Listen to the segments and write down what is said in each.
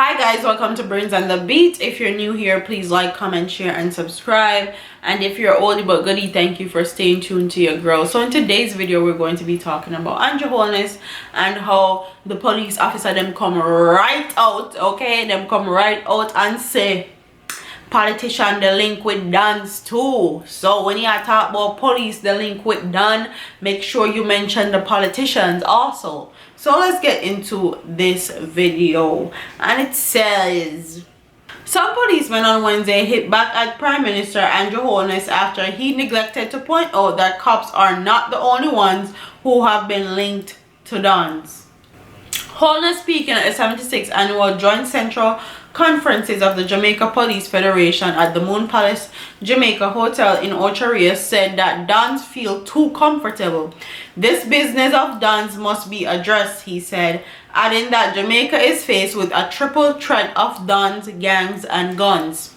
Hi guys, welcome to Brains and the Beat. If you're new here, please like, comment, share, and subscribe. And if you're oldie but goodie, thank you for staying tuned to your girl. So in today's video, we're going to be talking about holness and how the police officer them come right out, okay? Them come right out and say politician the link with Dons too. So when you talk about police the link with Don, make sure you mention the politicians also. So let's get into this video. And it says, some policemen on Wednesday hit back at Prime Minister Andrew Holness after he neglected to point out that cops are not the only ones who have been linked to Dons. Holness, speaking at the 76th annual Joint Central Conferences of the Jamaica Police Federation at the Moon Palace Jamaica Hotel in Ocho, said that Dons feel too comfortable. This business of Dons must be addressed, he said, adding that Jamaica is faced with a triple threat of Dons, gangs, and guns.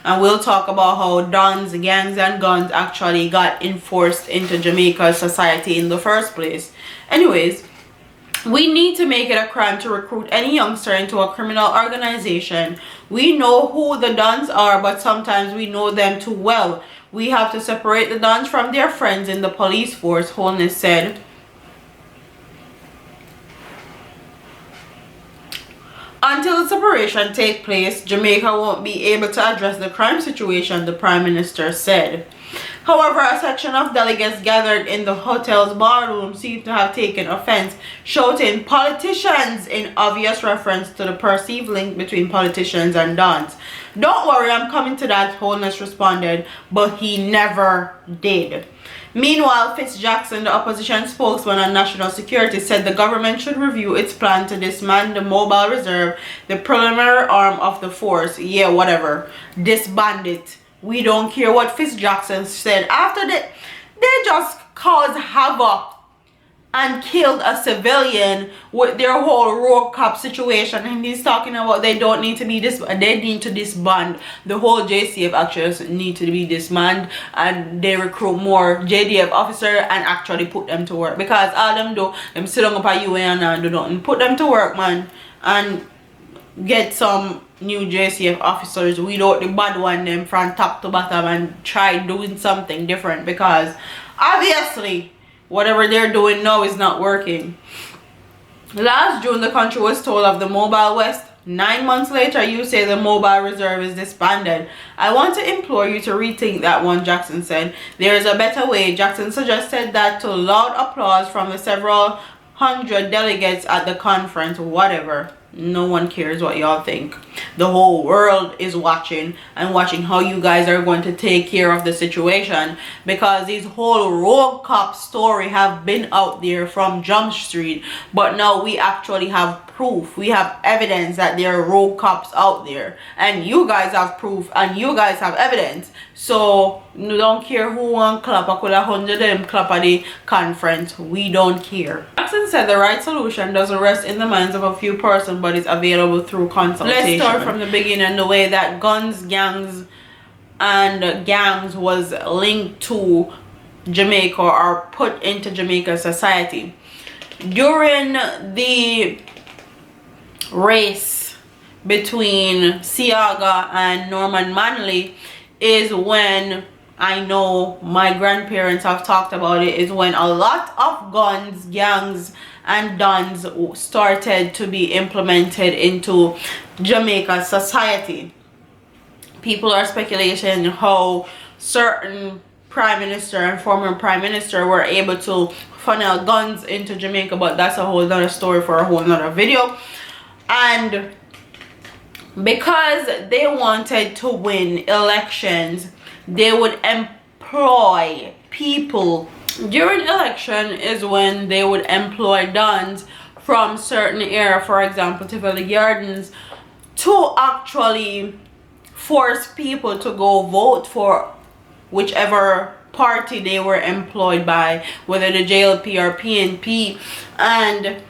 And we'll talk about how Dons, gangs, and guns actually got enforced into Jamaica's society in the first place. Anyways, we need to make it a crime to recruit any youngster into a criminal organization. We know who the Dons are, but sometimes we know them too well. We have to separate the Dons from their friends in the police force, Holness said. Until the separation takes place, Jamaica won't be able to address the crime situation, the Prime Minister said. However, a section of delegates gathered in the hotel's ballroom seemed to have taken offense, shouting politicians in obvious reference to the perceived link between politicians and Dons. Don't worry, I'm coming to that, Holness responded, but he never did. Meanwhile, Jackson, the opposition spokesman on national security, said the government should review its plan to disband the mobile reserve, the preliminary arm of the force. Yeah, whatever. Disband it. We don't care what Jackson said. After that, they just caused havoc and killed a civilian with their whole rogue cop situation. And he's talking about they don't need to be they need to disband. The whole JCF actually need to be disbanded, and they recruit more JDF officers and actually put them to work. Because all them do, them sit on up at UN and do nothing. Put them to work, man, and get some new JCF officers without the bad one them from top to bottom, and try doing something different, because obviously whatever they're doing now is not working. Last June, the country was told of the Mobile West. 9 months later, you say the mobile reserve is disbanded. I want to implore you to rethink that one, Jackson said. There is a better way. Jackson suggested that to loud applause from the several hundred delegates at the conference. Whatever. No one cares what y'all think. The whole world is watching and watching how you guys are going to take care of the situation, because this whole rogue cop story have been out there from Jump Street, but now we actually have proof. We have evidence that there are rogue cops out there, and you guys have proof and you guys have evidence. So you don't care who want clap. I could have 100 of them clap at the conference. We don't care. Jackson said the right solution doesn't rest in the minds of a few persons, but is available through consultation. Let's start from the beginning. The way that guns, gangs, and gangs was linked to Jamaica or put into Jamaica society. During the race between Siaga and Norman Manley is when, I know my grandparents have talked about it, is when a lot of guns, gangs, and Dons started to be implemented into Jamaica society. People are speculating how certain prime minister and former prime minister were able to funnel guns into Jamaica, but that's a whole other story for a whole nother video. And because they wanted to win elections, they would employ people. During election is when they would employ Dons from certain area, for example Tivoli Gardens, to actually force people to go vote for whichever party they were employed by, whether the JLP or PNP, and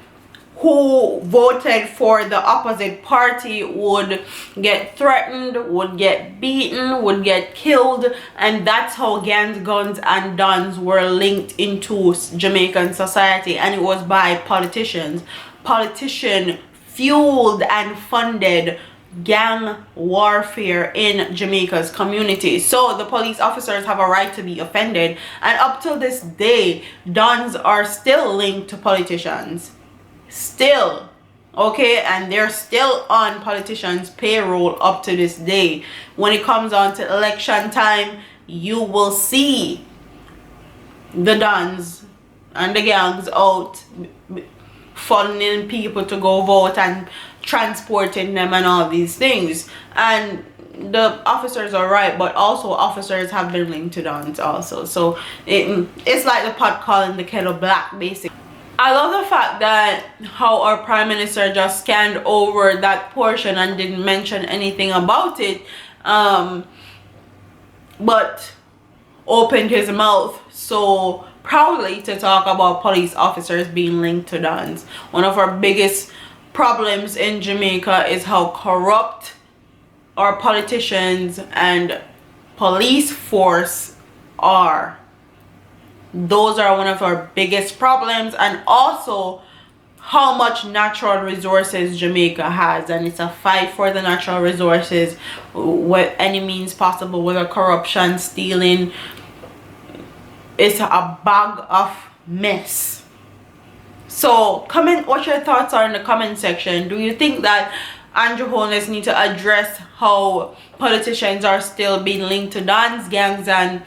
who voted for the opposite party would get threatened, would get beaten, would get killed. And that's how gangs, guns, and Dons were linked into Jamaican society, and it was by politicians. Politician fueled and funded gang warfare in Jamaica's community. So the police officers have a right to be offended, and up till this day, dons are still linked to politicians. Still. Okay, and they're still on politicians' payroll up to this day. When it comes on to election time, you will see the dons and the gangs out funneling people to go vote and transporting them and all these things. And the officers are right, but also officers have been linked to dons also. So it's like the pot calling the kettle black, basically. I love the fact that how our prime minister just scanned over that portion and didn't mention anything about it, but opened his mouth so proudly to talk about police officers being linked to dons. One of our biggest problems in Jamaica is how corrupt our politicians and police force are. Those are one of our biggest problems, and also how much natural resources Jamaica has, and it's a fight for the natural resources with any means possible, whether corruption, stealing. It's a bag of mess. So comment what your thoughts are in the comment section. Do you think that Andrew Holness need to address how politicians are still being linked to dons, gangs, and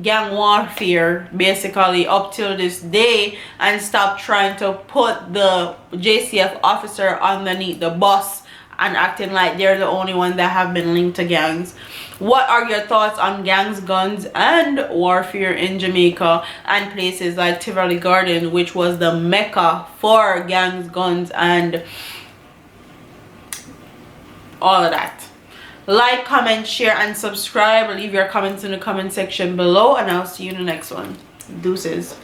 gang warfare basically up till this day, and stop trying to put the JCF officer underneath the bus and acting like they're the only one that have been linked to gangs? What are your thoughts on gangs, guns, and warfare in Jamaica and places like Tivoli Garden, which was the mecca for gangs, guns, and all of that? Like, comment, share, and subscribe. Leave your comments in the comment section below, and I'll see you in the next one. Deuces.